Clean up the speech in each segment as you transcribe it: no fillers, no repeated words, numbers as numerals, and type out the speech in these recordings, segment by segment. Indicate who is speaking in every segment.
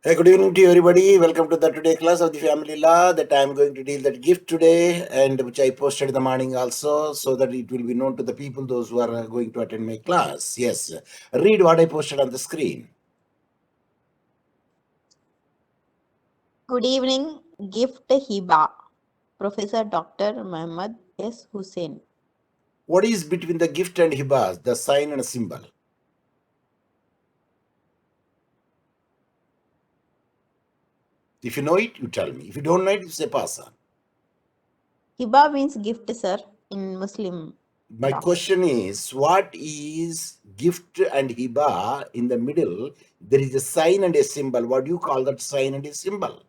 Speaker 1: Hey, good evening to everybody. Welcome to the today class of the family law that I am going to deal that gift today and which I posted in the morning also so that it will be known to the people, those who are going to attend my class. Yes, read what I posted on the screen.
Speaker 2: Good evening, Gift Hiba, Professor Dr. Muhammad S. Hussain.
Speaker 1: What is between the gift and hibas, the sign and a symbol? If you know it, you tell me. If you don't know it, you say pasa.
Speaker 2: Hiba means gift, sir, in Muslim
Speaker 1: My
Speaker 2: law.
Speaker 1: question is, what is gift and hiba in the middle? There is a sign and a symbol. What do you call that sign and a symbol?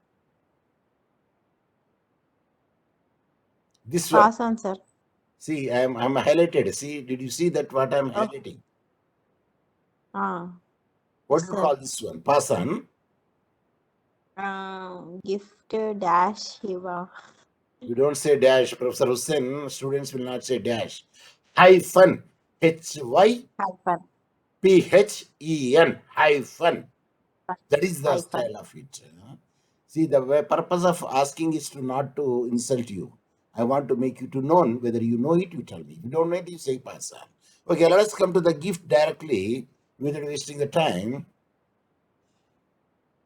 Speaker 1: This one.
Speaker 2: Pass on, sir.
Speaker 1: See, I'm highlighted. See, did you see that what I'm
Speaker 2: Oh,
Speaker 1: highlighting? What
Speaker 2: yes,
Speaker 1: do you
Speaker 2: sir.
Speaker 1: call this one? Pasan.
Speaker 2: Gift dash Hiba.
Speaker 1: You don't say dash. Professor Hussain, students will not say dash. Hyphen.
Speaker 2: Hyphen.
Speaker 1: HYPHEN. Hyphen. That is the
Speaker 2: Hyphen.
Speaker 1: style of it. See, the purpose of asking is to not to insult you. I want to make you to know whether you know it, you tell me. If you don't know it, you say pasan. Okay, let us come to the gift directly without wasting the time.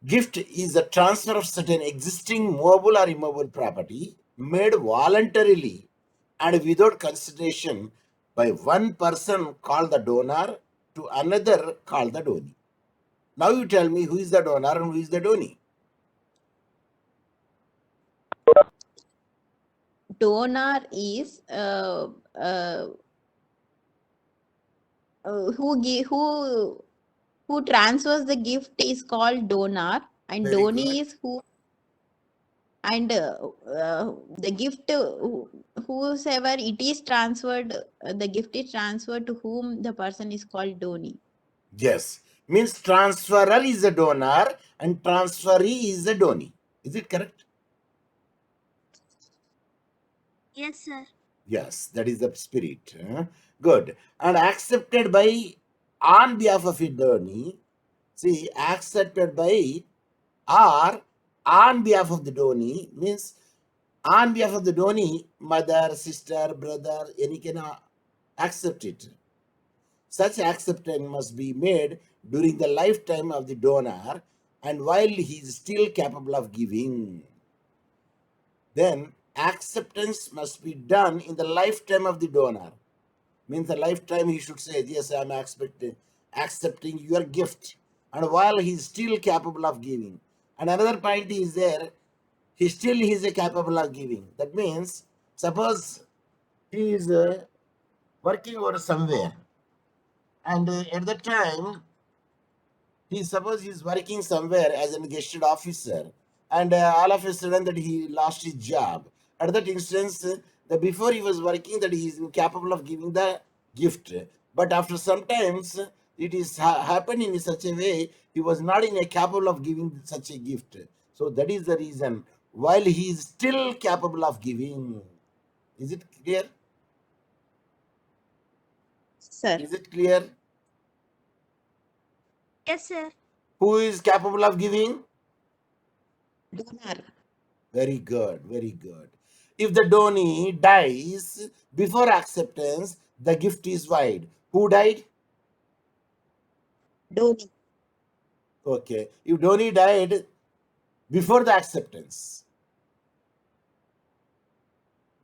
Speaker 1: Gift is a transfer of certain existing movable or immovable property made voluntarily and without consideration by one person called the donor to another called the donee. Now you tell me who is the donor and who is the donee.
Speaker 2: Donor is who transfers the gift is called donor, and
Speaker 1: Very
Speaker 2: donee
Speaker 1: good.
Speaker 2: is who. And the gift, whosoever it is transferred, the gift is transferred to whom the person is called donee.
Speaker 1: Yes. Means transferor is a donor and transferee is a donee. Is it correct?
Speaker 2: Yes, sir.
Speaker 1: Yes, that is the spirit. Good. And accepted by on behalf of a donee. See, accepted by or on behalf of the donee means on behalf of the donee, mother, sister, brother, any can accept it. Such acceptance must be made during the lifetime of the donor and while he is still capable of giving. Then acceptance must be done in the lifetime of the donor. Means the lifetime he should say, yes, I am accepting your gift. And while he is still capable of giving. And another point is there, he still is capable of giving. That means, suppose he is working over somewhere, and at that time, he is working somewhere as a guested officer, and all of a sudden that he lost his job. At that instance, the before he was working that he is incapable of giving the gift, but after sometimes it is happened in such a way he was not in a capable of giving such a gift. So that is the reason while he is still capable of giving. Is it clear?
Speaker 2: Sir.
Speaker 1: Is it clear?
Speaker 2: Yes, sir.
Speaker 1: Who is capable of giving?
Speaker 2: Donor.
Speaker 1: Very good, very good. If the donee dies before acceptance, the gift is void. Who died?
Speaker 2: Donee.
Speaker 1: Okay. If donee died before the acceptance,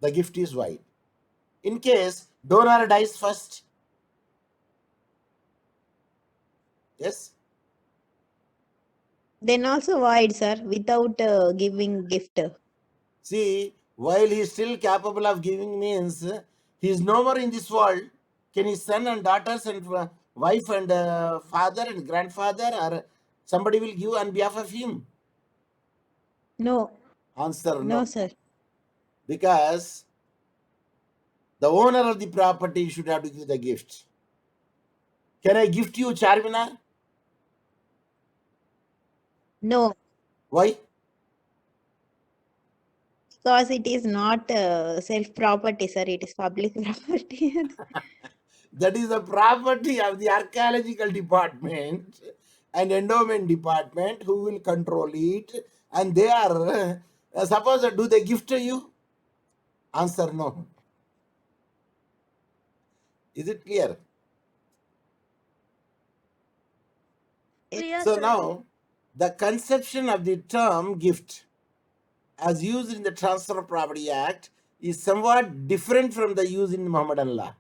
Speaker 1: the gift is void. In case donor dies first, yes?
Speaker 2: Then also void, sir, without giving gift.
Speaker 1: See, while he is still capable of giving means he is no more in this world. Can his son and daughters and wife and father and grandfather or somebody will give on behalf of him?
Speaker 2: No.
Speaker 1: Answer
Speaker 2: No,
Speaker 1: no.
Speaker 2: sir.
Speaker 1: Because the owner of the property should have to give the gift. Can I gift you Charminar?
Speaker 2: No,
Speaker 1: Why?
Speaker 2: because it is not self property, sir. It is public property.
Speaker 1: That is the property of the archaeological department. and endowment department who will control it, and they are suppose do they gift to you? Answer no. Is it clear?
Speaker 3: Clear,
Speaker 1: So
Speaker 3: sir.
Speaker 1: now the conception of the term gift as used in the Transfer of Property Act is somewhat different from the use in Mohammedan law,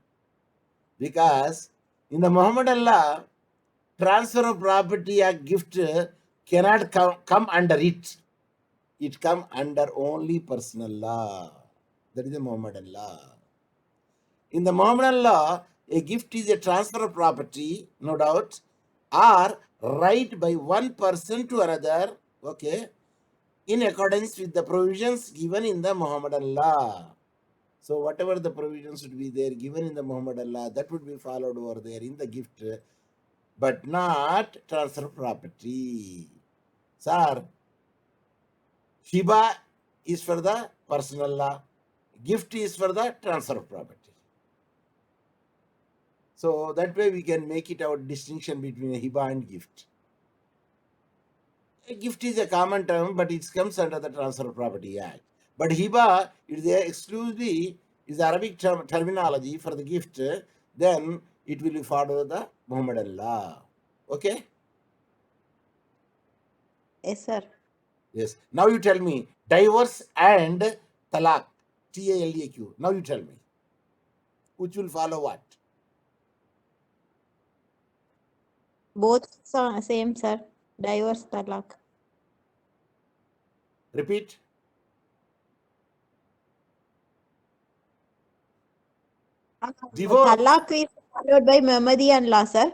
Speaker 1: because in the Mohammedan law, Transfer of Property Act gift cannot come under it. It come under only personal law. That is the Mohammedan law. In the Mohammedan law, a gift is a transfer of property, no doubt, or right by one person to another, okay, in accordance with the provisions given in the Mohammedan law. So whatever the provisions would be there given in the Mohammedan law, that would be followed over there in the gift, but not transfer of property. Sir, Hiba is for the personal law, gift is for the transfer of property. So that way we can make it our distinction between a hiba and gift. A gift is a common term, but it comes under the Transfer of Property Act. But hiba is exclusively is Arabic terminology for the gift. Then it will follow the Mohammedan law. Okay?
Speaker 2: Yes, sir.
Speaker 1: Yes. Now you tell me divorce and talaq, TALAQ. Now you tell me which will follow what?
Speaker 2: Both same, sir. Divorce, talak.
Speaker 1: Repeat. Divorce.
Speaker 2: Talak is followed by Muhammadian law, sir.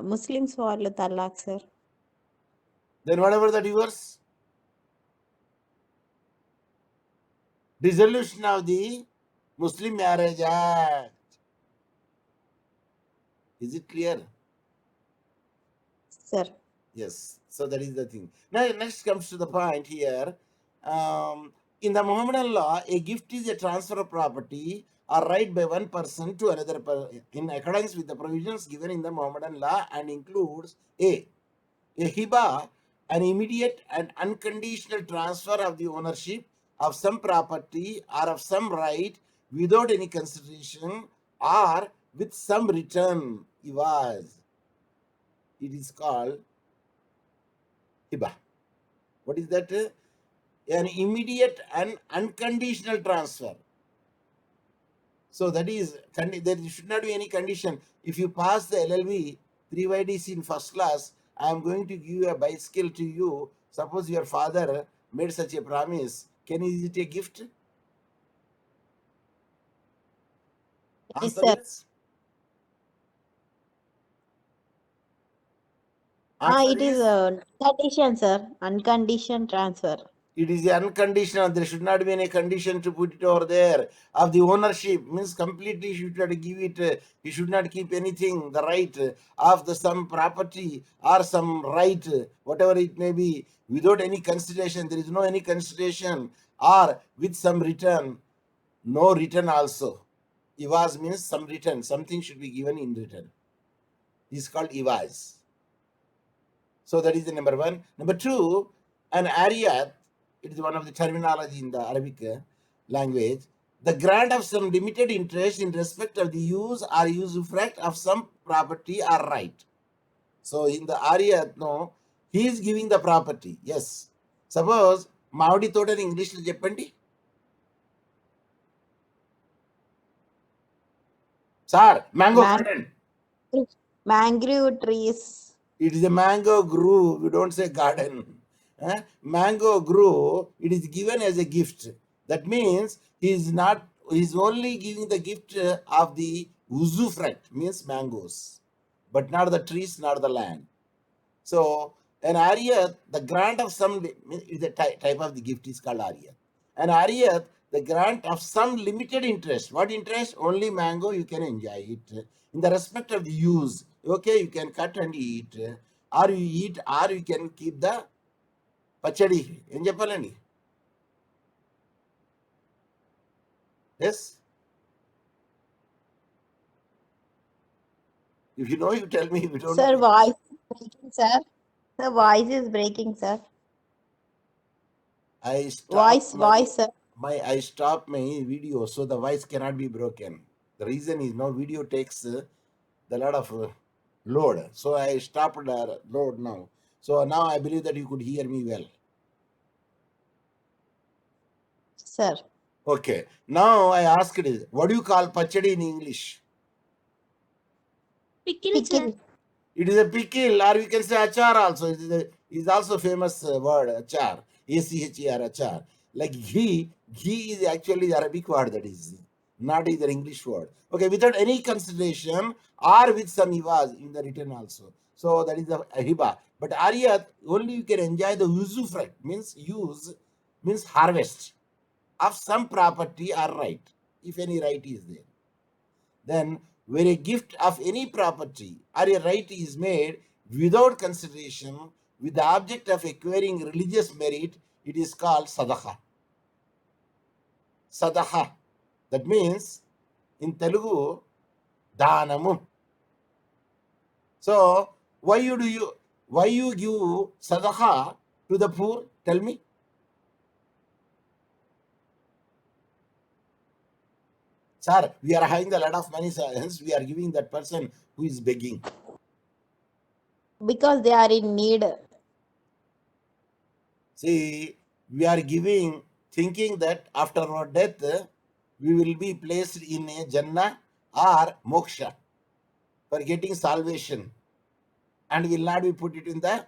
Speaker 2: Muslims follow talak, sir.
Speaker 1: Then whatever the divorce, dissolution of the Muslim Marriage Act. Is it clear?
Speaker 2: Sir.
Speaker 1: Yes. So that is the thing. Now next comes to the point here. In the Mohammedan law, a gift is a transfer of property or right by one person to another in accordance with the provisions given in the Mohammedan law, and includes a hiba, an immediate and unconditional transfer of the ownership of some property or of some right without any consideration or with some return. It is called hiba. What is that? An immediate and unconditional transfer. So that is, there should not be any condition. If you pass the LLB 3YDC in first class, I am going to give a bicycle to you. Suppose your father made such a promise. Is it a gift?
Speaker 2: Yes,
Speaker 1: Answer
Speaker 2: sir.
Speaker 1: is?
Speaker 2: It is a condition, sir. Unconditioned transfer.
Speaker 1: It is unconditional. There should not be any condition to put it over there. Of the ownership means completely you should not give it. You should not keep anything, the right of the some property or some right, whatever it may be, without any consideration. There is no any consideration, or with some return. No return also. Ivaz means some return. Something should be given in return. This is called ivaz. So that is the number one. Number two, an ariyat, it is one of the terminology in the Arabic language, the grant of some limited interest in respect of the use or usufruct of some property or right. So in the ariyat, no, he is giving the property. Yes. Suppose Maudi Toda in English lo cheppandi. Sir, mango garden.
Speaker 2: Mangrove trees.
Speaker 1: It is a mango grove. You don't say garden. Mango grove, it is given as a gift. That means he is only giving the gift of the usufruct, means mangoes, but not the trees, not the land. So an ariyat, the grant of some is a type of the gift is called ariyat. An ariyat, the grant of some limited interest. What interest? Only mango you can enjoy it. In the respect of the use, okay, you can cut and eat, or you eat, or you can keep the పచ్చడి. ఏం చెప్పాలండి? Yes. If you know, you tell me. If you don't
Speaker 2: Sir,
Speaker 1: know,
Speaker 2: voice is breaking, sir. The voice is breaking, sir.
Speaker 1: I stop
Speaker 2: Voice, sir.
Speaker 1: I stop my video so the voice cannot be broken. The reason is now video takes the lot of load, so I stopped load now. So now I believe that you could hear me well.
Speaker 2: Sir.
Speaker 1: Okay. Now I asked it, what do you call pachadi in English?
Speaker 3: Pickle, sir.
Speaker 2: Pickle.
Speaker 1: It is a pickle, or we can say achar also. It is also famous word, achar. ACHER, achar. Like ghee is actually the Arabic word, that is not either English word. Okay, without any consideration or with some ivas in the written also. So that is the hiba. But ariyat, only you can enjoy the usufruct, means harvest of some property or right, if any right is there. Then, where a gift of any property or a right is made without consideration with the object of acquiring religious merit, it is called sadaqa. Sadaqa. That means in Telugu, danamu. So, why you give sadaqa to the poor? Tell me. Sir, we are having a lot of money, sir, hence we are giving that person who is begging.
Speaker 2: Because they are in need.
Speaker 1: See, we are giving, thinking that after our death, we will be placed in a Jannah or Moksha for getting salvation, and will not be put it in the.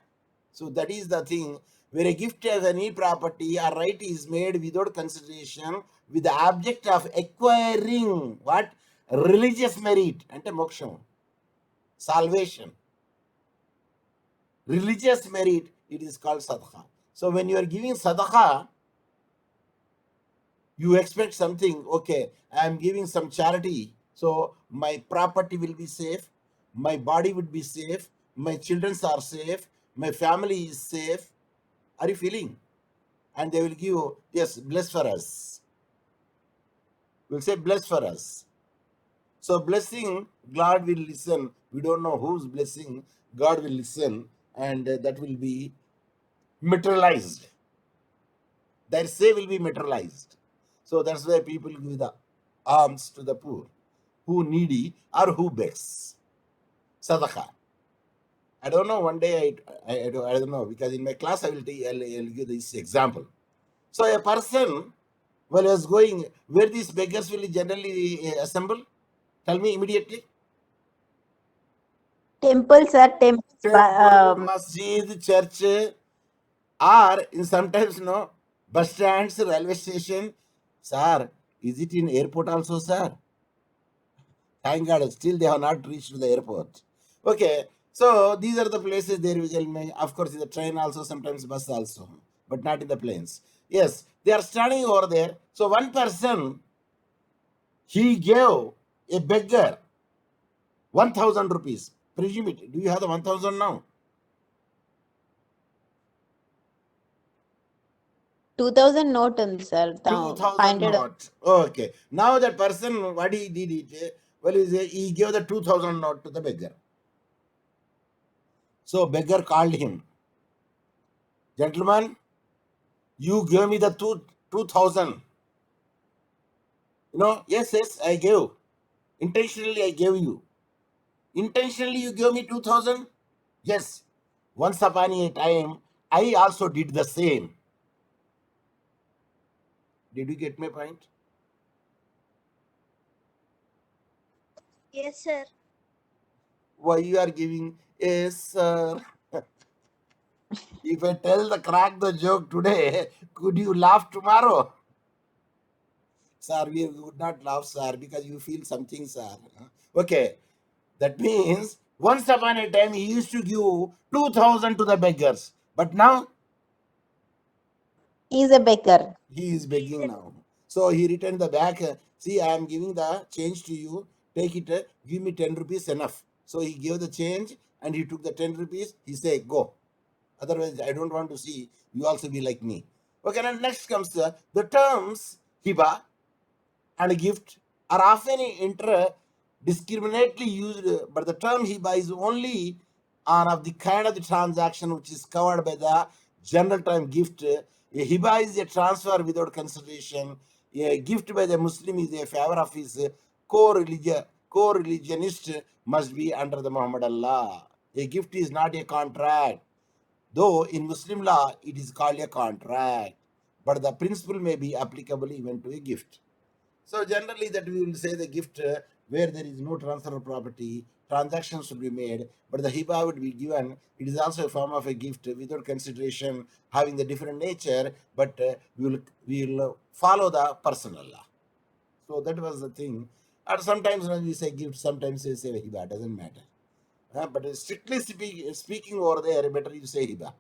Speaker 1: So that is the thing, where a gift of any property or right is made without consideration with the object of acquiring what? Religious merit and moksha, salvation. Religious merit, it is called sadaqah. So when you are giving sadaqah, you expect something. Okay, I am giving some charity, so my property will be safe, my body would be safe, my children are safe, my family is safe. Are you feeling? And they will give, yes, bless for us. We'll say bless for us. So blessing, God will listen. We don't know who's blessing. God will listen, and that will be materialized. Their say will be materialized. So that's why people give the alms to the poor, who needy or who begs. Sadaqah. I don't know. One day I don't know, because in my class I'll give this example. So a person, well, was going where these beggars will generally assemble. Tell me immediately.
Speaker 2: Temple, sir.
Speaker 1: Temple, masjid, church, or in sometimes no bus stands, railway station. Sir, is it in airport also, sir? Thank God, still they have not reached the airport. Okay, so these are the places there we can, of course, in the train also, sometimes bus also, but not in the planes. Yes, they are standing over there. So one person, he gave a beggar 1,000 rupees. Presume it. Do you have the 1,000 now?
Speaker 2: 2000 note ఉంది, sir.
Speaker 1: 2,000
Speaker 2: 500.
Speaker 1: note. Okay. Now that person, what he did it, well, he gave the 2,000 note to the beggar. So beggar called him, gentleman, you gave me the 2,000. Yes, I gave. Intentionally, I gave you. Intentionally, you gave me 2,000? Yes. Once upon a time, I also did the same. Did you get my point?
Speaker 3: Yes, sir.
Speaker 1: Why you are giving? Yes, sir. If I tell crack the joke today, could you laugh tomorrow? Sir, we would not laugh, sir, because you feel something, sir. Okay. That means once upon a time he used to give 2,000 to the beggars. But now
Speaker 2: He is a baker.
Speaker 1: he is begging now. So he returned the back. See, I am giving the change to you. Take it. Give me 10 rupees enough. So he gave the change and he took the 10 rupees. He said, go. Otherwise, I don't want to see you also be like me. Okay, and next comes the terms hiba and gift are often discriminately used, but the term hiba is only on of the kind of the transaction which is covered by the general term gift. A hiba is a transfer without consideration. A gift by the Muslim is a favor of his co-religionist must be under the Muhammad Allah. A gift is not a contract, though in Muslim law it is called a contract, but the principle may be applicable even to a gift. So generally that we will say the gift where there is no transfer of property, transactions should be made, but the hiba would be given. It is also a form of a gift without consideration, having the different nature, but we will follow the personal law. So that was the thing. And sometimes when we say gift, sometimes we say hiba, doesn't matter. But strictly speaking over there, better you say hiba.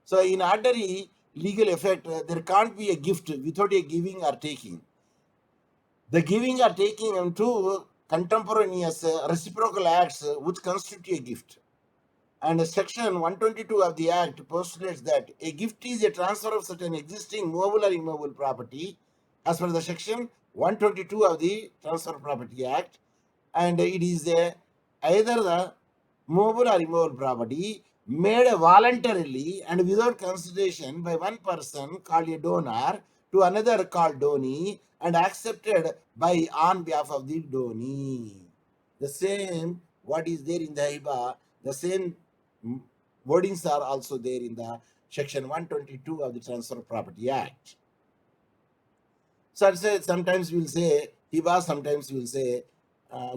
Speaker 1: So in ordinary legal effect, there can't be a gift without a giving or taking. The giving or taking are two contemporaneous reciprocal acts which constitute a gift. And section 122 of the Act postulates that a gift is a transfer of certain existing movable or immovable property as per the section 122 of the Transfer of Property Act, and it is either the movable or immovable property made voluntarily and without consideration by one person called a donor to another called donee and accepted by on behalf of the donee. The same what is there in the hiba, the same wordings are also there in the section 122 of the Transfer of Property Act. So I'd say sometimes we'll say hiba, sometimes we'll say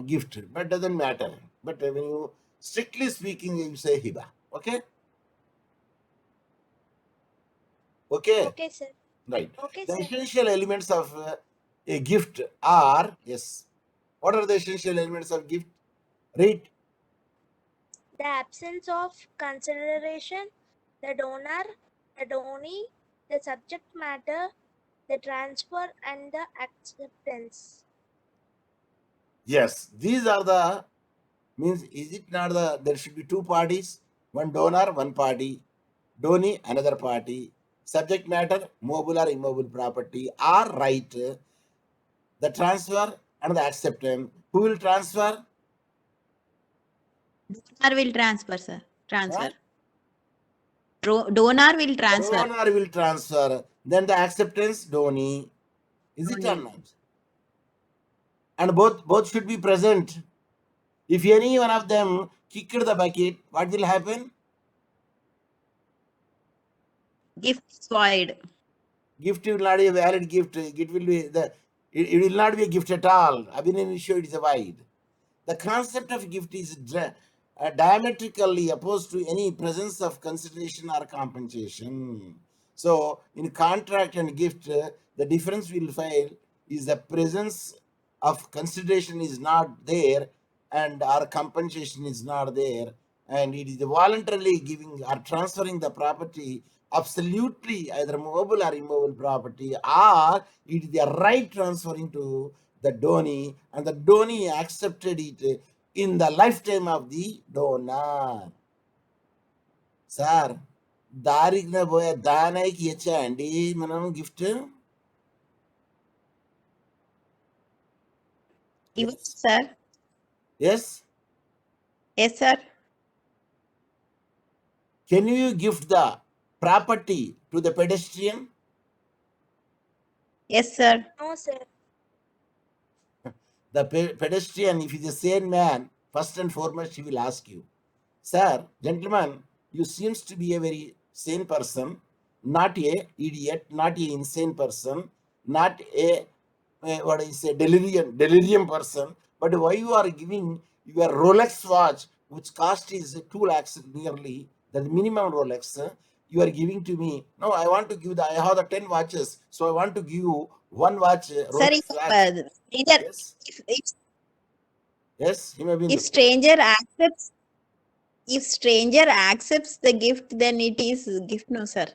Speaker 1: gift, but doesn't matter. But when you strictly speaking, you say hiba. Okay? Okay?
Speaker 3: Okay, sir.
Speaker 1: Right.
Speaker 3: Okay,
Speaker 1: The
Speaker 3: sir.
Speaker 1: essential elements of a gift are, yes. What are the essential elements of gift? Read.
Speaker 3: The absence of consideration, the donor, the donee, the subject matter, the transfer, and the acceptance.
Speaker 1: Yes, these are the means. Is it not the there should be two parties, one donor, one party, donee, another party, subject matter, mobile or immobile property, or right, the transfer and the acceptance. Who will transfer?
Speaker 2: Donor will transfer, sir. Transfer.
Speaker 1: Huh?
Speaker 2: Donor will transfer.
Speaker 1: Donor will transfer. Then the acceptance, donee. Is it or
Speaker 2: Donee.
Speaker 1: not? And both should be present. If any one of them kicked the bucket, what will happen?
Speaker 2: Gift void.
Speaker 1: Gift will not be a valid gift. It will be it will not be a gift at all. Abhinan issue, it is a void. The concept of gift is diametrically opposed to any presence of consideration or compensation. So in contract and gift, the difference we'll find is the presence of consideration is not there and our compensation is not there, and it is voluntarily giving or transferring the property absolutely either movable or immovable property, or it is the right transferring to the donee, and the donee accepted it in the lifetime of the donor. Sir దారిన పోయే దానాయికి ఇచ్చా అండి మనం gift.
Speaker 2: Sir.
Speaker 1: Yes
Speaker 2: Yes, sir.
Speaker 1: Can you gift the property to the pedestrian?
Speaker 2: Yes, sir.
Speaker 3: No, sir.
Speaker 1: The pedestrian, if he's a sane man, first and foremost, he will ask you, sir, gentleman, you seems to be a very sane person, not a idiot, not a insane person, not a what I say delirium person, but why you are giving your Rolex watch, which cost is 2 lakhs nearly, the minimum Rolex, you are giving to me? No, I want to give I have the 10 watches, so I want to give you one watch,
Speaker 2: Sir,
Speaker 1: Rolex
Speaker 2: if,
Speaker 1: watch.
Speaker 2: stranger,
Speaker 1: Yes.
Speaker 2: if,
Speaker 1: Yes, he may be.
Speaker 2: if stranger accepts the gift, then it is gift, no, sir.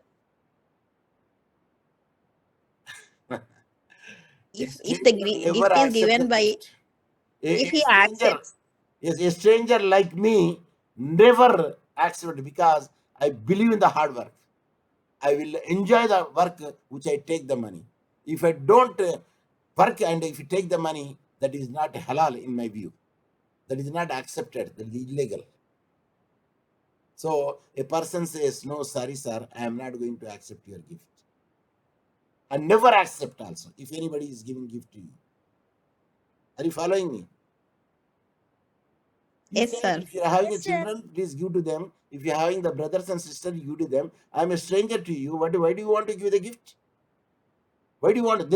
Speaker 2: If the gift is given by, if he accepts,
Speaker 1: yes, a stranger like me never accept, because I believe in the hard work. I will enjoy the work which I take the money. If I don't work and if you take the money, that is not halal in my view. That is not accepted. That is illegal. So a person says, no, sorry, sir, I am not going to accept your gift. And never accept also if anybody is giving gift to you. Are you following me? You
Speaker 2: Yes,
Speaker 1: say
Speaker 2: sir.
Speaker 1: if you are having
Speaker 3: Yes,
Speaker 1: a
Speaker 3: sir.
Speaker 1: children, please give to them. If you are having the brothers and sisters, give to them. I am a stranger to you. Why do you want to give the gift? Why do you want?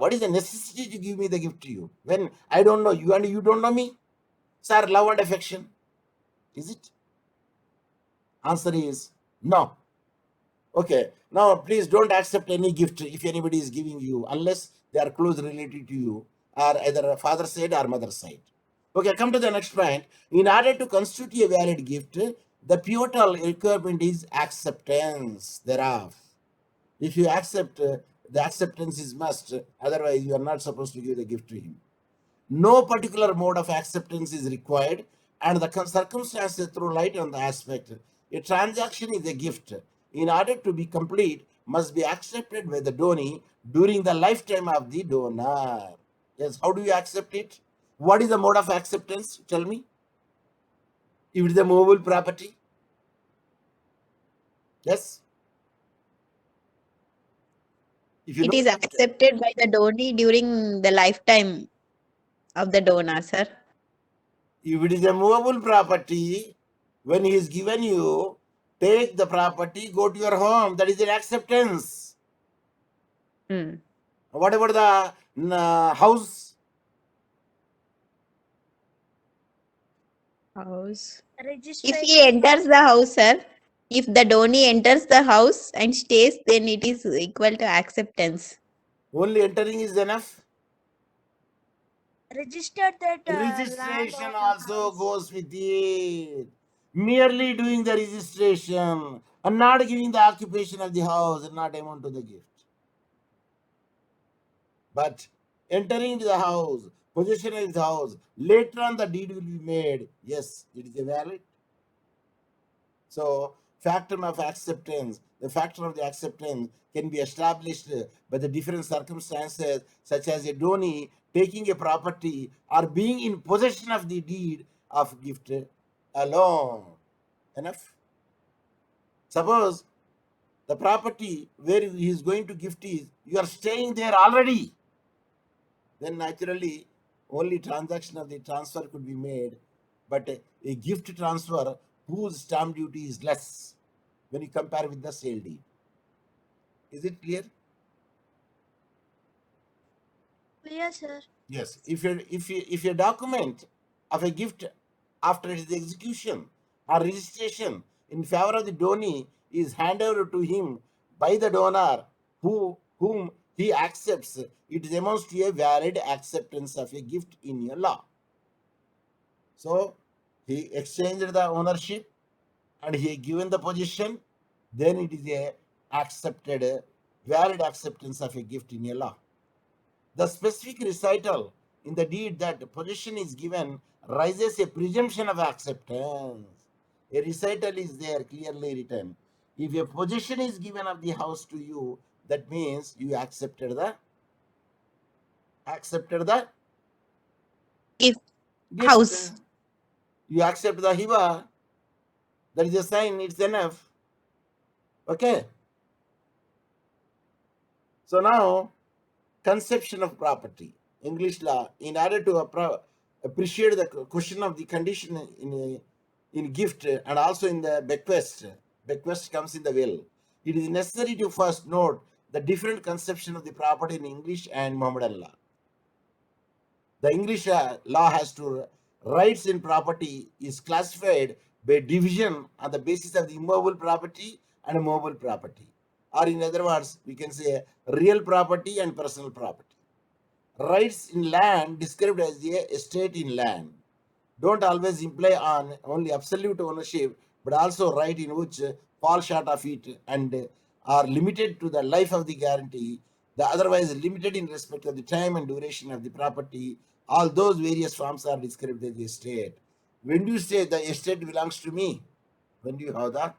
Speaker 1: What is the necessity to give me the gift to you when I don't know you and you don't know me? Sir, love and affection. Is it? Answer is no. Okay. Now, please don't accept any gift if anybody is giving you, unless they are close related to you, or either father's side or mother's side. Okay, come to the next point. In order to constitute a valid gift, the pivotal requirement is acceptance thereof. If you accept, the acceptance is must. Otherwise, you are not supposed to give the gift to him. No particular mode of acceptance is required, and the circumstances throw light on the aspect. A transaction is a gift. In order to be complete, must be accepted by the donee during the lifetime of the donor. Yes, how do you accept it? What is the mode of acceptance? Tell me. If it is a movable property, yes. If you
Speaker 2: It
Speaker 1: know
Speaker 2: is
Speaker 1: that,
Speaker 2: accepted by the donee during the lifetime of the donor, sir.
Speaker 1: if it is a movable property, when he is given you, take the property, go to your home. That is an acceptance.
Speaker 2: Hmm.
Speaker 1: What about the house?
Speaker 2: House. If
Speaker 3: Registration.
Speaker 2: he enters the house, sir, if the donee enters the house and stays, then it is equal to acceptance.
Speaker 1: Only entering is enough.
Speaker 3: Registered that land
Speaker 1: Registration
Speaker 3: or
Speaker 1: also
Speaker 3: house.
Speaker 1: goes with it. Merely doing the registration and not giving the occupation of the house and not amount to the gift. But entering into the house, possession of the house, later on the deed will be made. Yes, it is a valid. So, factor of acceptance, the factor of the acceptance can be established by the different circumstances, such as a donee taking a property or being in possession of the deed of gift alone. Enough? Suppose the property where he is going to gift is, you are staying there already. Then naturally, only transaction of the transfer could be made, but a gift transfer whose stamp duty is less when you compare with the sale deed. Is it clear?
Speaker 3: Clear, sir.
Speaker 1: Yes. If a document of a gift after its execution or registration in favor of the donee is handed over to him by the donor whom he accepts, it amounts to a valid acceptance of a gift in a law. So he exchanged the ownership and he given the position, then it is a accepted, valid acceptance of a gift in a law. The specific recital in the deed that possession is given raises a presumption of acceptance. A recital is there clearly written. If a possession is given of the house to you, that means you accepted the
Speaker 2: If
Speaker 1: gift.
Speaker 2: house.
Speaker 1: You accept the hiba. That is a sign. It's enough. Okay. So now, conception of property. English law, in order to appreciate the question of the condition in gift and also in the bequest comes in the will. It is necessary to first note the different conception of the property in English and Mohammedan law. The English law has two rights in property is classified by division on the basis of the immovable property and movable property. Or in other words, we can say real property and personal property. Rights in land described as the estate in land don't always imply on only absolute ownership, but also right in which fall short of it and are limited to the life of the guarantee, the otherwise limited in respect of the time and duration of the property. All those various forms are described as the estate. When do you say the estate belongs to me? When do you have the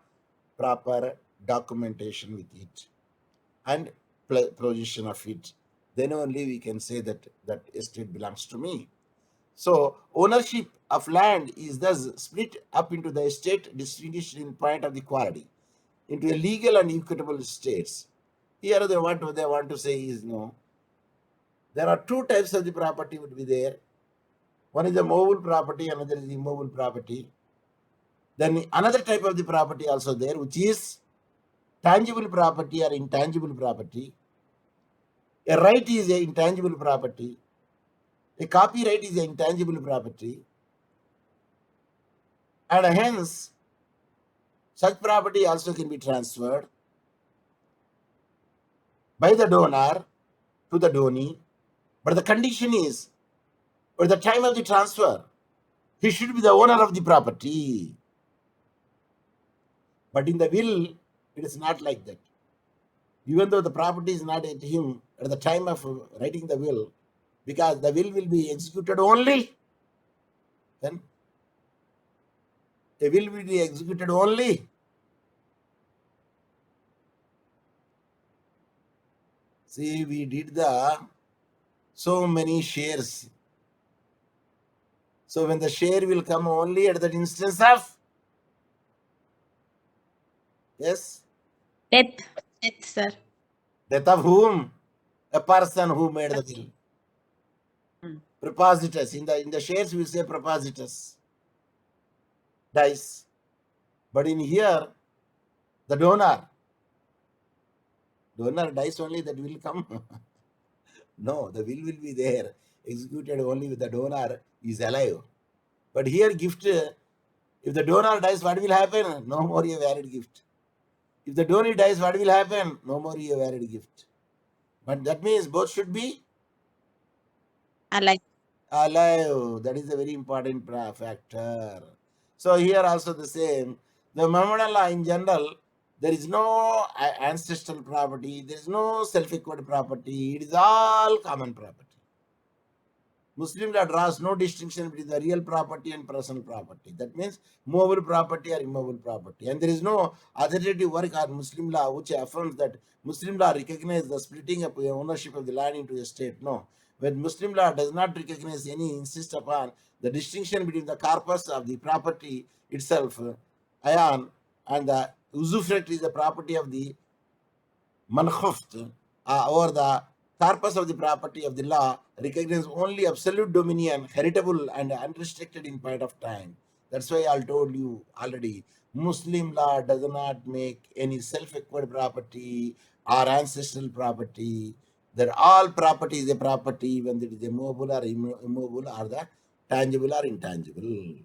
Speaker 1: proper documentation with it and position of it, then only we can say that that estate belongs to me. So ownership of land is thus split up into the estate distinguished in point of the quality into a legal and equitable estates. Here what they want to say is no. There are two types of the property would be there. One is a movable property, another is immovable property. Then another type of the property also there, which is tangible property or intangible property. A right is a intangible property. A copyright is an intangible property. And hence, such property also can be transferred by the donor to the donee. But the condition is, at the time of the transfer, he should be the owner of the property. But in the will, it is not like that. Even though the property is not at him at the time of writing the will, because the will be executed only then. A will be executed only. See, we did so many shares. So when the share will come only at that instance of, yes,
Speaker 2: Death. Death, sir.
Speaker 1: death of whom? A person who made the will. Prepositus. In the shares we say prepositus dies. But in here, the donor dies only, that will come. No, the will be there, executed only with the donor is alive. But here gift, if the donor dies, what will happen? No more a valid gift. If the donor dies, what will happen? No more a valid gift. But that means both should be
Speaker 2: Alive.
Speaker 1: That is a very important factor. So here also the same. The Mohammedan law in general, there is no ancestral property, there is no self-equal property, it is all common property. Muslim law draws no distinction between the real property and personal property. That means movable property or immovable property. And there is no authoritative work on Muslim law which affirms that Muslim law recognizes the splitting up ownership of the land into a state. No. When Muslim law does not recognize any insist upon the distinction between the corpus of the property itself, ayan, and the usufruct is the property of the manhuft, or the corpus of the property of the law recognizes only absolute dominion, heritable and unrestricted in point of time. That's why I told you already, Muslim law does not make any self-acquired property or ancestral property. That all property is a property, when it is immovable or immovable, or the tangible or intangible.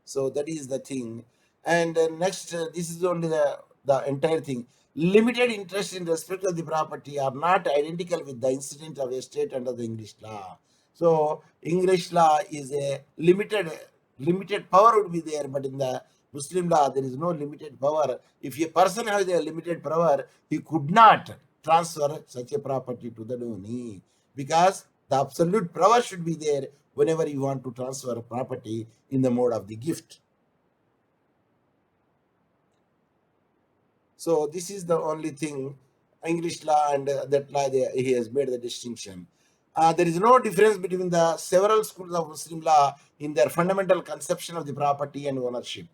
Speaker 1: So that is the thing. And next, this is only the entire thing. Limited interest in respect of the property are not identical with the incident of estate under the English law. So English law is a limited power would be there, but in the Muslim law there is no limited power. If a person has a limited power, he could not transfer such a property to the donee, because the absolute power should be there whenever you want to transfer a property in the mode of the gift. So this is the only thing, English law and that law, he has made the distinction. There is no difference between the several schools of Muslim law in their fundamental conception of the property and ownership.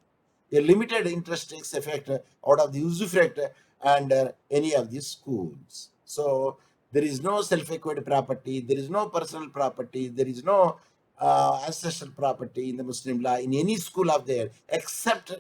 Speaker 1: A limited interest takes effect out of the usufruct and any of these schools. So there is no self-acquired property, there is no personal property, there is no ancestral property in the Muslim law in any school of there, except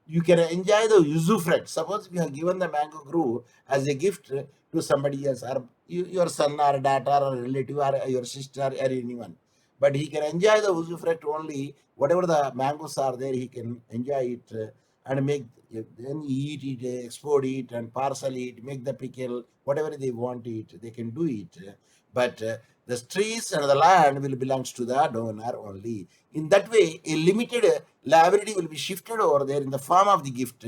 Speaker 1: you can enjoy the usufruct. Suppose you have given the mango grove as a gift to somebody else, or your son or daughter or relative or your sister or anyone. But he can enjoy the usufruct only, whatever the mangoes are there, he can enjoy it and make, then eat it, export it and parcel it, make the pickle, whatever they want to eat, they can do it. But the trees and the land will belongs to the donor only. In that way, a limited liability will be shifted over there in the form of the gift,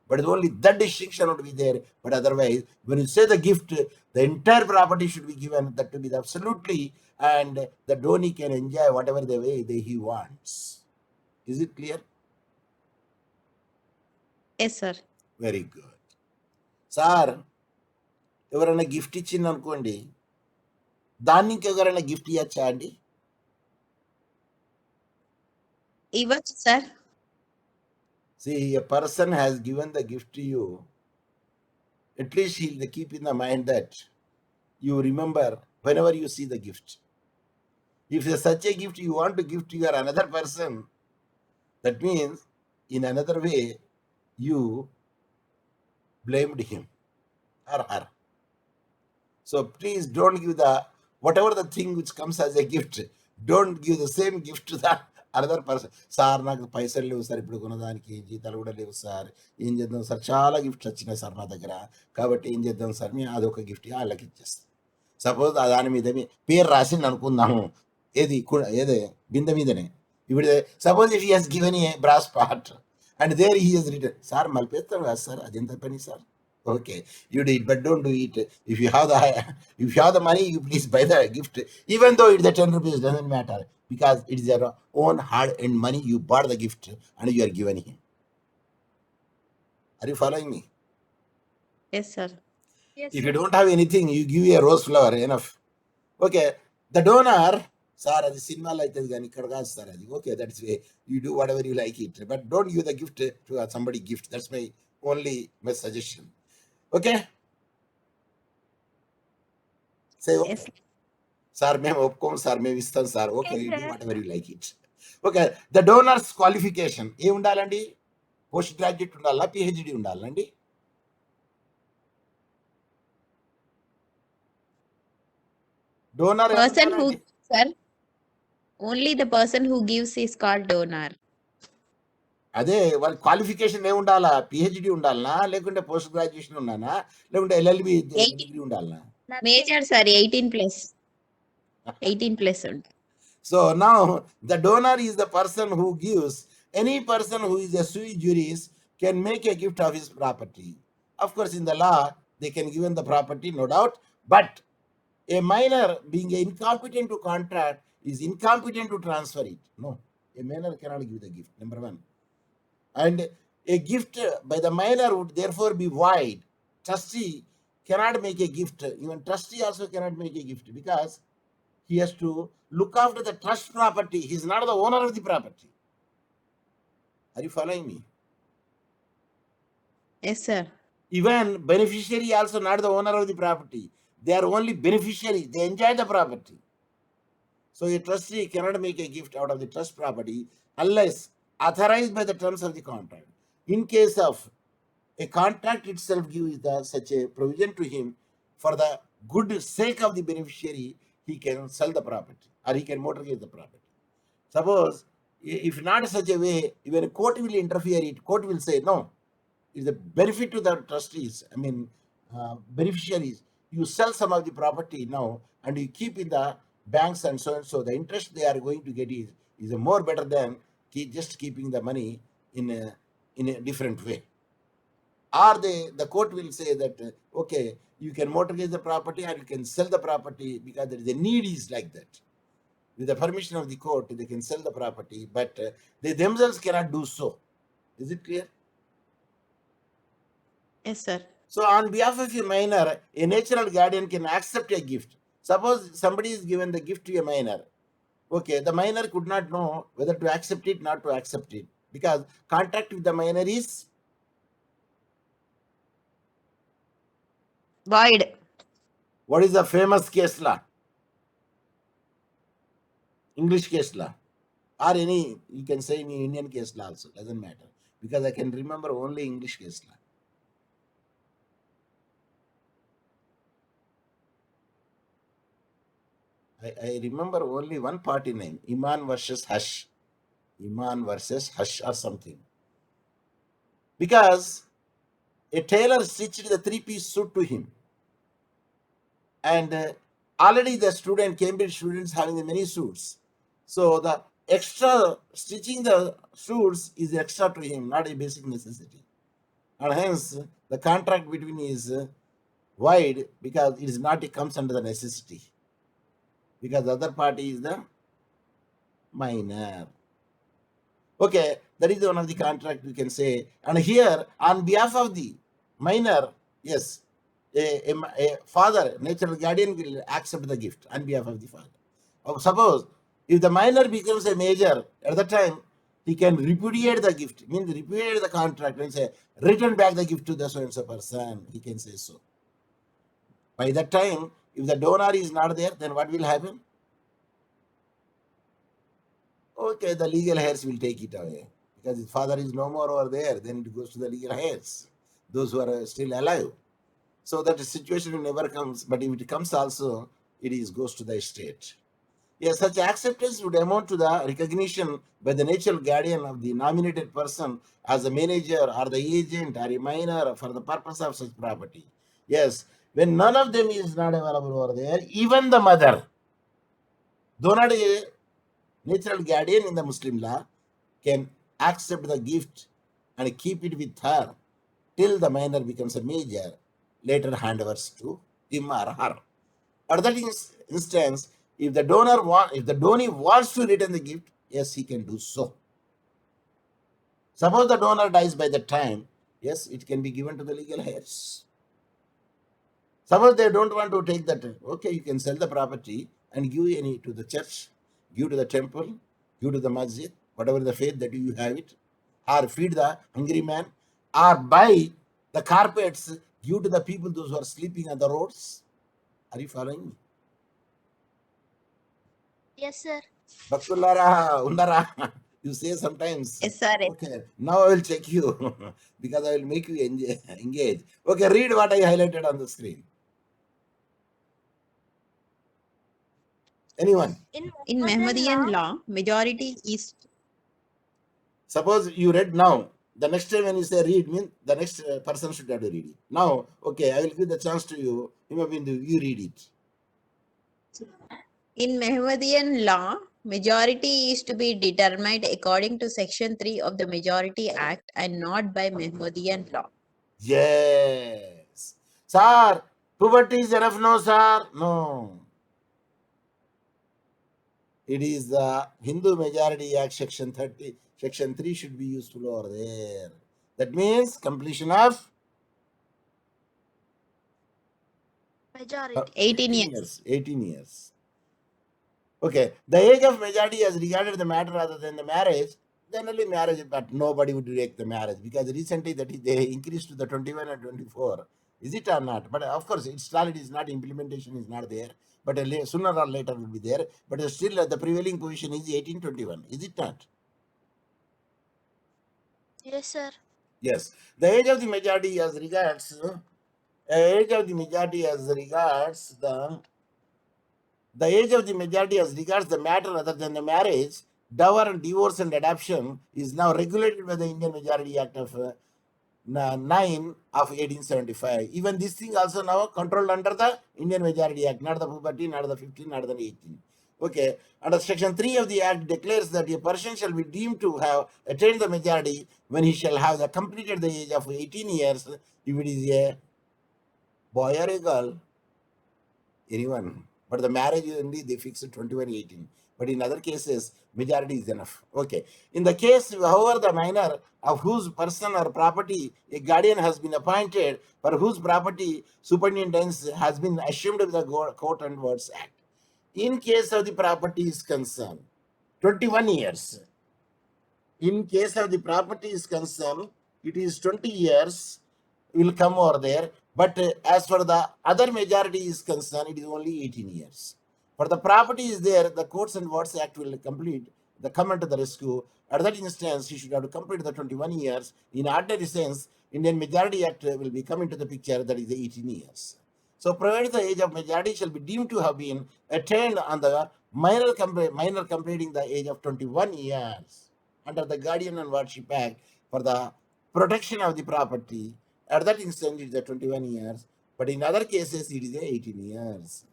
Speaker 1: but only that distinction would be there. But otherwise, when you say the gift, the entire property should be given, that to be absolutely, and the donee can enjoy whatever the way he wants. Is it clear?
Speaker 2: Yes, sir.
Speaker 1: Very good. Sir, ఎవరైనా gift ఇచ్చింది అనుకోండి, దాన్ని ఇంకెవరైనా gift ఇవ్వచ్చా అండి?
Speaker 2: ఇవ్వచ్చు sir.
Speaker 1: See, a person has given the gift to you. At least he'll keep in the mind that you remember whenever you see the gift. If there's such a gift you want to give to your another person, that means in another way you blamed him or her. So please don't give the whatever the thing which comes as a gift, don't give the same gift to the another person. Sir నాకు పైసలు లేవు sir, ఇప్పుడు కొనదానికి జీతాలు కూడా లేవు sir, ఏం చేద్దాం sir, చాలా గిఫ్ట్స్ వచ్చినాయి సార్ నా దగ్గర, కాబట్టి ఏం చేద్దాం సార్, మేము అదొక గిఫ్ట్ వాళ్ళకి ఇచ్చేస్తాం. సపోజ్ దాని మీద పేరు రాసింది అనుకుందాము, ఏదే బిందె మీదనే. ఇప్పుడు suppose if he has given a brass part and there he has return, sir మలిపేస్తాం కదా సార్, అదెంత పని sir. Okay, you did, but don't do it. If you have the money, you please buy the gift. Even though it's the 10 rupees, doesn't matter, because it is your own hard-earned money. You bought the gift and you are giving him. Are you following me?
Speaker 2: Yes, sir.
Speaker 3: Yes,
Speaker 1: If
Speaker 3: sir.
Speaker 1: you don't have anything, you give a rose flower, enough. Okay, the donor, sir, అది సినిమాలో అవుతుంది కానీ ఇక్కడ కాదు sir అది. Okay, that's way you do whatever you like it, but don't give the gift to somebody gift. That's my only suggestion. Okay, say okay.
Speaker 2: Yes.
Speaker 1: Sir మేము ఒప్పుకోం sir, మేము ఇస్తాం sir. Okay,
Speaker 3: Yes,
Speaker 1: you do
Speaker 3: sir.
Speaker 1: Whatever you like it. Okay, the donors qualification ఏ ఉండాలండి? Post graduate ఉండాలా, PhD ఉండాలండి? Donor
Speaker 2: Person who, sir, only the person who gives is called donor.
Speaker 1: అదే వాళ్ళ qualification ఏ ఉండాలా? PhD ఉండాలనా, లేకుంటే post graduation ఉండాలా, లేకుంటే ఎల్ఎల్బి డిగ్రీ ఉండాలనా?
Speaker 3: Nothing.
Speaker 2: Major, sir, 18 plus. 18 plus.
Speaker 1: So now the donor is the person who gives. Any person who is a sui juris can make a gift of his property. Of course, in the law, they can give him the property, no doubt. But a minor, being incompetent to contract, is incompetent to transfer it. No, a minor cannot give the gift, number one. And a gift by the minor would therefore be void. Trustee cannot make a gift. Even trustee also cannot make a gift, because he has to look after the trust property. He is not the owner of the property. Are you following me?
Speaker 2: Yes, sir.
Speaker 1: Even beneficiary also not the owner of the property. They are only beneficiary. They enjoy the property. So a trustee cannot make a gift out of the trust property unless authorized by the terms of the contract. In case of a contract itself gives such a provision to him for the good sake of the beneficiary, he can sell the property or he can mortgage the property. Suppose if not such a way, even a court will interfere it. Court will say no, it's a benefit to the trustees, beneficiaries. You sell some of the property now and you keep in the banks and so on. So the interest they are going to get is more better than just keeping the money in a different way. Or the court will say that okay, you can mortgage the property or you can sell the property, because there is a need is like that. With the permission of the court, they can sell the property, but they themselves cannot do so. Is it clear?
Speaker 2: Yes, sir.
Speaker 1: So on behalf of a minor, a natural guardian can accept a gift. Suppose somebody is given the gift to a minor. Okay, the minor could not know whether to accept it, not to accept it, because contract with the minor is
Speaker 2: Void.
Speaker 1: what is the famous case law? English case law, or any, you can say in Indian case law also, doesn't matter, because I can remember only English case law. I remember only one party name, Iman versus Hush. Iman versus Hush or something. Because a tailor stitched the three-piece suit to him. And already the Cambridge students having many suits. So the extra stitching the suits is extra to him, not a basic necessity. And hence the contract between is void, because it comes under the necessity. Because the other party is the minor. Okay, that is one of the contract we can say. And here, on behalf of the minor, yes, a father, natural guardian will accept the gift on behalf of the father. Suppose if the minor becomes a major, at the time he can repudiate the gift, means repudiate the contract and say, return back the gift to the so and so person. He can say so. By that time, if the donor is not there, then what will happen? Okay, the legal heirs will take it away. Because his father is no more over there, then it goes to the legal heirs, those who are still alive. So that situation never comes, but if it comes also, it is goes to the estate. Yes, such acceptance would amount to the recognition by the natural guardian of the nominated person as a manager or the agent or a minor for the purpose of such property. Yes, when none of them is not available over there, even the mother, though not a natural guardian in the Muslim law, can accept the gift and keep it with her till the minor becomes a major, later handovers to him or her. At that instance, if the donee wants to return the gift, yes, he can do so. Suppose the donor dies by the time, yes, it can be given to the legal heirs. Suppose they don't want to take that, okay, you can sell the property and give any to the church, give to the temple, give to the masjid, whatever the faith that you have it, or feed the hungry man, or buy the carpets, give to the people those who are sleeping on the roads. Are you following me?
Speaker 3: Yes, sir.
Speaker 1: Bhaktulara, Undara, you say sometimes.
Speaker 2: Yes, sir.
Speaker 1: Okay, now I will check you because I will make you engage. Okay, read what I highlighted on the screen. Anyone?
Speaker 2: In Mahmadian law, majority is
Speaker 1: Suppose you read now. The next time when you say read, means the next person should have to read it. Now, okay, I will give the chance to you. You read it.
Speaker 2: in Mahmadian law, majority is to be determined according to Section 3 of the Majority Act and not by Mahmadian law.
Speaker 1: Yes. Sir, puberty is enough, no, sir? No. It is the Hindu Majority Act, Section 30. Section 3 should be useful over there. That means completion of
Speaker 3: Majority.
Speaker 2: 18 years.
Speaker 1: 18 years. Okay. The age of majority as regarded the matter rather than the marriage, generally marriage, but nobody would reject the marriage because recently they increased to the 21 and 24. Is it or not? But of course, its reality is not, implementation is not there. But sooner or later will be there. But still, the prevailing position is 1821. Is it not?
Speaker 3: Yes, sir.
Speaker 1: Yes. The age of the majority as regards age of the majority as regards the age of the majority as regards the matter other than the marriage, dower and divorce and adoption is now regulated by the Indian Majority Act of 9 of 1875. Even this thing also now controlled under the Indian Majority Act, not the puberty, not the 15, not the 18. Okay, under Section 3 of the Act declares that a person shall be deemed to have attained the majority when he shall have completed the age of 18 years, if it is a boy or a girl, anyone. But the marriage only they fix it 21, 18. But in other cases, majority is enough. Okay. In the case, however, the minor of whose person or property a guardian has been appointed, for whose property superintendence has been assumed by the Court and Words Act. In case of the property is concerned, 21 years. In case of the property is concerned, it is 20 years will come over there. But as for the other majority is concerned, it is only 18 years. For the property is there, the Courts and Words Act will come into the rescue. At that instance, he should have to complete the 21 years. In ordinary sense, Indian Majority Act will be coming to the picture, that is 18 years. So, provided the age of majority shall be deemed to have been attained on the minor completing the age of 21 years under the Guardian and Wardship Act for the protection of the property. At that instant, it is 21 years, but in other cases, it is 18 years.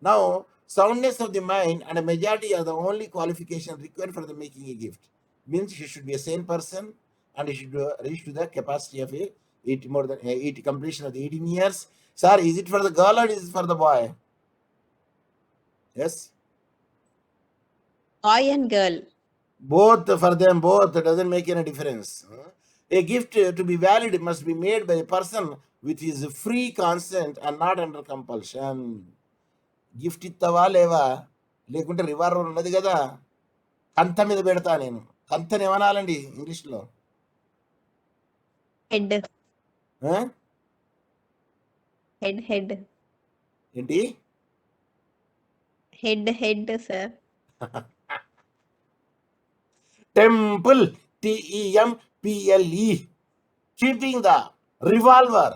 Speaker 1: Now, soundness of the mind and a majority are the only qualification required for the making a gift. Means he should be a sane person and he should reach to the capacity of more than 80 completion of the 18 years. Sir, is it for the girl or is it for the boy? Yes?
Speaker 2: Boy and girl.
Speaker 1: Both for them, both doesn't make any difference. A gift to be valid must be made by a person with his free consent and not under compulsion. Gift ఇస్తావా లేవా లేకుంటే revolver ఉన్నది కదా కంత మీద పెడతా నేను కంతని ఏమనాలండి ఇంగ్లీష్లో?
Speaker 2: Head.
Speaker 1: ఆ?
Speaker 2: Head.
Speaker 1: ఏంటి?
Speaker 2: Head, sir.
Speaker 1: Temple, TEMPLE, keeping the revolver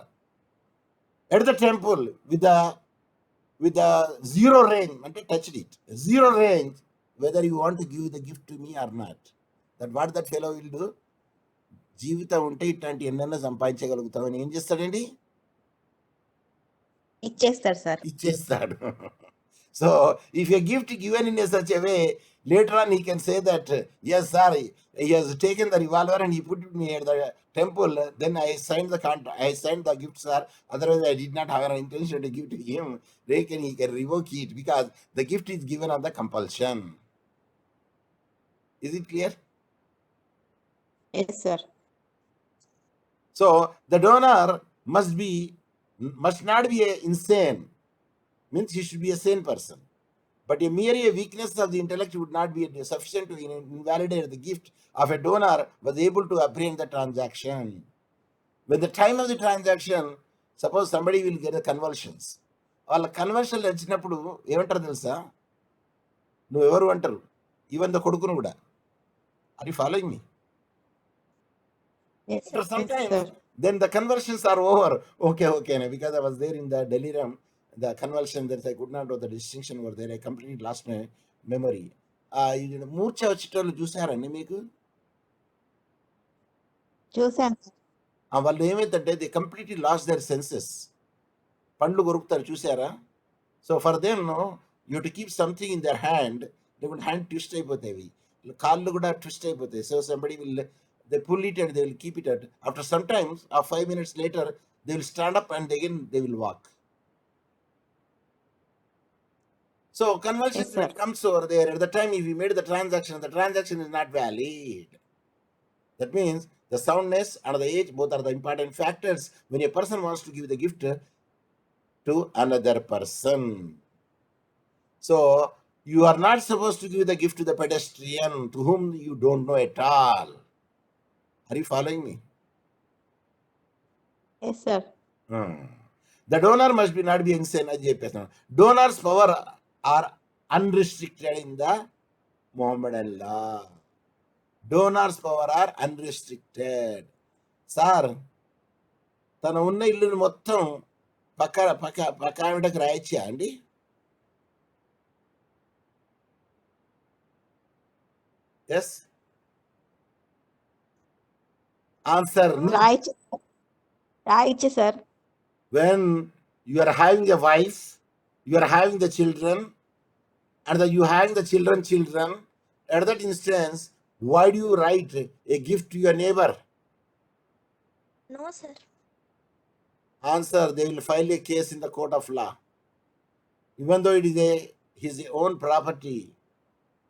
Speaker 1: at the temple with the zero range, అంటే touched it, zero range, whether you want to give the gift to me or not. That what that fellow will do? జీవితం ఉంటే ఇట్లాంటి ఎన్నైనా సంపాదించగలుగుతామని ఏం చేస్తాడండి?
Speaker 2: ఇచ్చేస్తారు sir.
Speaker 1: ఇచ్చేస్తాడు. So if a gift given in such a way, later on he can say that, yes sir, he has taken the revolver and he put me at the temple, then I signed the contract, I signed the gift, sir, otherwise I did not have an intention to give to him. He can revoke it because the gift is given on the compulsion. Is it clear?
Speaker 2: Yes, sir.
Speaker 1: So the donor must not be insane, means he should be a sane person. But merely a weakness of the intellect would not be sufficient to invalidate the gift of a donor was able to apprehend the transaction. When the time of the transaction, suppose somebody will get a convulsions. వాళ్ళ conversion వచ్చినప్పుడు ఏమంటారు తెలుసా? నువ్వు ఎవరు అంటారు, even the కొడుకును కూడా. Are you following me?
Speaker 2: Yes, sir.
Speaker 1: Sometimes
Speaker 2: Yes, sir.
Speaker 1: then the conversions are over. Okay, because I was there in the delirium, the convulsion, that I could not know the distinction over there. I completely lost my memory. మూర్ఛ వచ్చేటోళ్ళు చూసారండి మీకు?
Speaker 2: చూసాను.
Speaker 1: వాళ్ళు ఏమైందంటే they completely lost their senses. పండ్లు కొరుకుతారు చూసారా? So for them you to keep something in their hand, లేకుంటే హ్యాండ్ ట్విస్ట్ అయిపోతాయి, కాళ్ళు కూడా ట్విస్ట్ అయిపోతాయి. So somebody will they pull it and they will keep it at, after some time, 5 minutes later they will stand up and again they will walk. So conversion
Speaker 2: Yes, sir.
Speaker 1: comes over there. At the time if we made the transaction is not valid. That means the soundness and the age both are the important factors when a person wants to give the gift to another person. So you are not supposed to give the gift to the pedestrian to whom you don't know at all. Are you following me?
Speaker 2: Yes, sir.
Speaker 1: The donor must be not be insane. Donor's power are unrestricted in the Mohammedan law. Donor's power are unrestricted. Sir తన ఉన్న ఇల్లుని మొత్తం పక్క ఆవిడకు రాయచ్చా అండి? Yes answer.
Speaker 2: రాయచ్చు sir.
Speaker 1: When you are having a wife, you are having the children, and you having the children, at that instance, why do you write a gift to your neighbor?
Speaker 3: No, sir.
Speaker 1: Answer, they will file a case in the court of law. Even though it is his own property,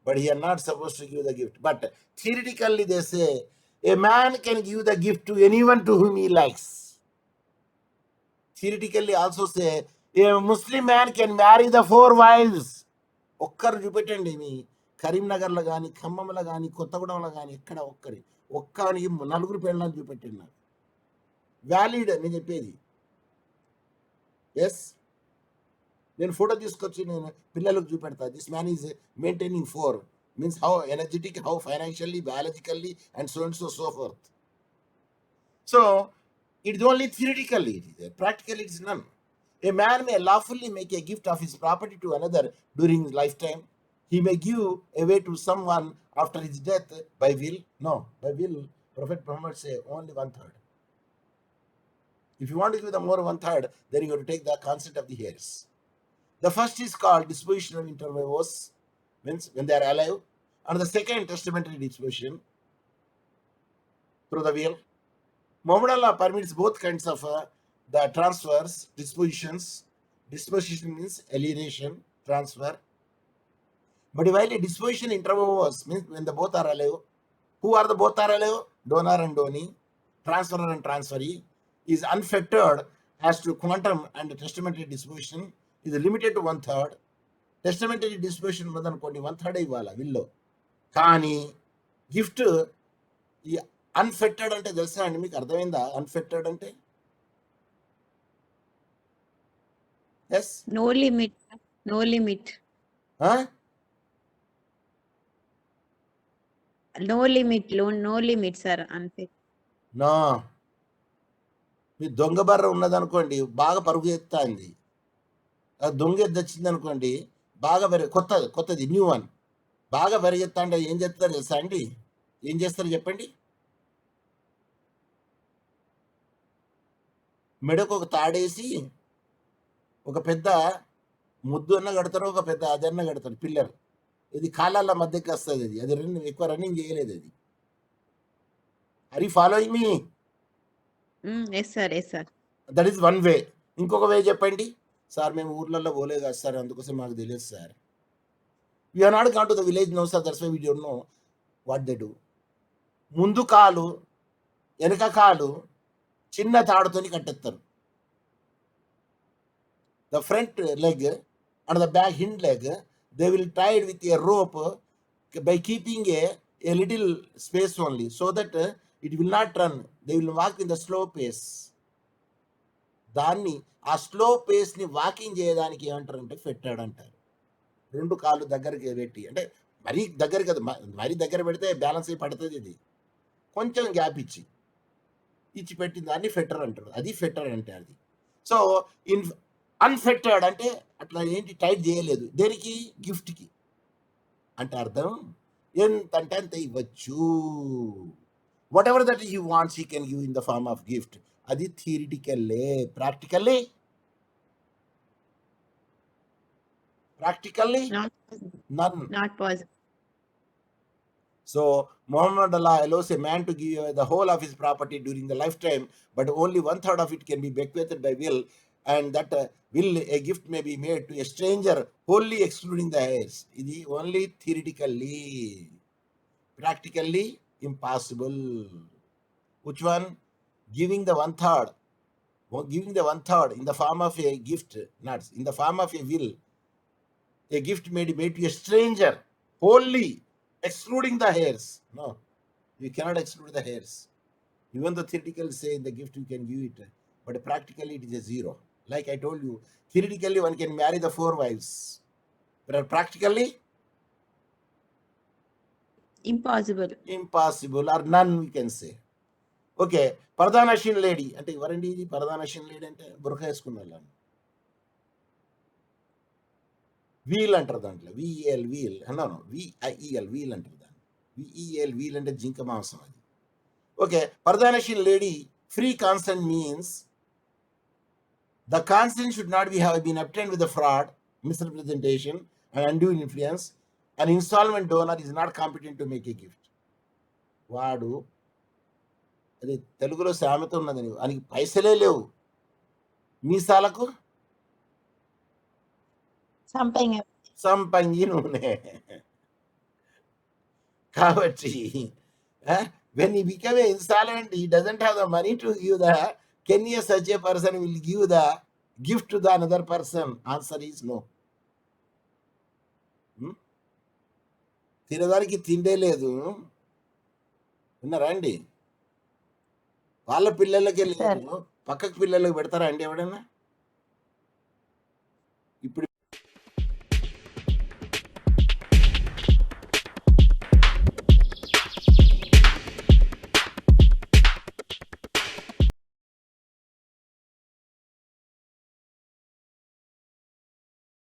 Speaker 1: but he is not supposed to give the gift. But theoretically they say, a man can give the gift to anyone to whom he likes. Theoretically also say, a Muslim man can marry the 4 wives. ఒక్కరు చూపెట్టండి, మీ కరీంనగర్లో కానీ, ఖమ్మంలో కానీ, కొత్తగూడెంలో కానీ, ఎక్కడ ఒక్కరికి 4 పెళ్ళాన్ని చూపెట్టండి నాకు. వ్యాలిడ్ అని చెప్పేది. ఎస్, నేను ఫోటో తీసుకొచ్చి నేను పిల్లలకు చూపెడతా. This man is maintaining 4, means how energetic, how financially, biologically, and so forth. So it is only theoretically, practically it is none. A man may lawfully make a gift of his property to another during his lifetime. He may give away to someone after his death by will. No, by will, Prophet Muhammad say only 1/3. If you want to give the more 1/3, then you have to take the consent of the heirs. The first is called disposition of inter vivos, means when they are alive, and the second testamentary disposition through the will. Mohammedan law permits both kinds of the transfers, dispositions. Disposition means alienation, transfer. But while a disposition inter vivos means when the both are alive, who are the both are alive? Donor and donee, transferor and transferee, is unfettered as to quantum, and the testamentary disposition is limited to 1/3. Testamentary disposition మొదనుకోండి 1/3 ఇవ్వాలి willow. కానీ gift ఈ అన్ఫెట్టెడ్ అంటే తెలుసా అండి మీకు? అర్థమైందా అన్ఫెట్టెడ్ అంటే? Yes.
Speaker 2: No limit. No limit. No limit. No limit, sir. Unfit.
Speaker 1: నా మీ దొంగ బర్ర ఉన్నదనుకోండి, బాగా పరుగు ఎత్తాంది. ఆ దొంగ ఎద్దు వచ్చింది అనుకోండి, బాగా కొత్తది న్యూ వన్ బాగా పరిగెత్తా అంటే ఏం చేస్తారు తెలుసా అండి? ఏం చేస్తారు చెప్పండి? మెడకు ఒక తాడేసి ఒక పెద్ద ముద్దు అన్న కడతారు, ఒక పెద్ద అదన్న కడతారు పిల్లర్. ఇది కాలాల మధ్యకి వస్తుంది. అది ఎక్కువ రన్నింగ్ చేయలేదు అది. Are you following me?
Speaker 2: Yes, sir. Yes, sir.
Speaker 1: That is one way. ఇంకొక వే చెప్పండి. సార్ మేము ఊర్లలో పోలేదు కదా సార్, అందుకోసం మాకు తెలియదు sir. You are not gone to the village no sir, that's why we don't know what they do. ముందు కాలు వెనక కాలు చిన్న తాడుతోని కట్టేస్తారు. The front leg and the back hind leg they will tied with a rope by keeping a little space only so that it will not run. They will walk in the slow pace. దాన్ని ఆ slow పేస్ని walking చేయడానికి ఏమంటారంటే ఫెట్టాడు అంటారు. రెండు కాళ్ళు దగ్గరికి పెట్టి, అంటే మరీ దగ్గర కదా, మరీ దగ్గర పెడితే బ్యాలెన్స్ అయి పడుతుంది. ఇది కొంచెం గ్యాప్ ఇచ్చి పెట్టిన దాన్ని ఫెటర్ అంటారు. అది ఫెటర్ అంటే అది. సో అన్ఫెటర్డ్ అంటే అట్లా ఏంటి టైట్ చేయలేదు. దేనికి? గిఫ్ట్కి. అంటే అర్థం ఎంతంటే అంత ఇవ్వచ్చు. Whatever that you wants you can give in the form of gift. అది థియరిటికల్లే. Practically
Speaker 2: Not possible.
Speaker 1: So Muhammad Allah allows a man to give the whole of his property during the lifetime, but only 1/3 of it can be bequeathed by will, and that will a gift may be made to a stranger, wholly excluding the heirs. It is only theoretically. Practically impossible. Which one? Giving the 1/3. Giving the 1/3 in the form of a gift, not in the form of a will. A gift may be made to a stranger, wholly excluding the heirs. No, you cannot exclude the heirs. Even the theoretical say in the gift you can give it, but practically it is a zero. Like I told you, theoretically one can marry the 4 wives, but practically impossible or none, we can say. Okay, Pardhanashin lady అంటే ఎవరండి ఇది? Pardhanashin lady అంటే బుర్ఖా వేసుకున్న wheel అంటారు దాంట్లో. విఈఎల్ wheel అన్నాను. విఐఈఎల్ wheel అంటారు దాన్ని. విఈఎల్ వీల్ అంటే జింక మాంసం అది. Okay, pardanashin lady free consent means the consent should not have been obtained with the fraud, misrepresentation and undue influence. And installment donor is not competent to make a gift. వాడు అది తెలుగులో సామెత ఉన్నది, వానికి పైసలే లేవు, మీసాలకు సంపంగి నూనె. కాబట్టి when he became an installment, he doesn't have the money to give the, can you such a person will give the gift to the another person? Answer is no. తినడానికి తిండే లేదు. విన్నారా అండి? వాళ్ళ పిల్లలకే లేదు, పక్కకు పిల్లలకు పెడతారా అండి ఎవడన్నా? ఇప్పుడు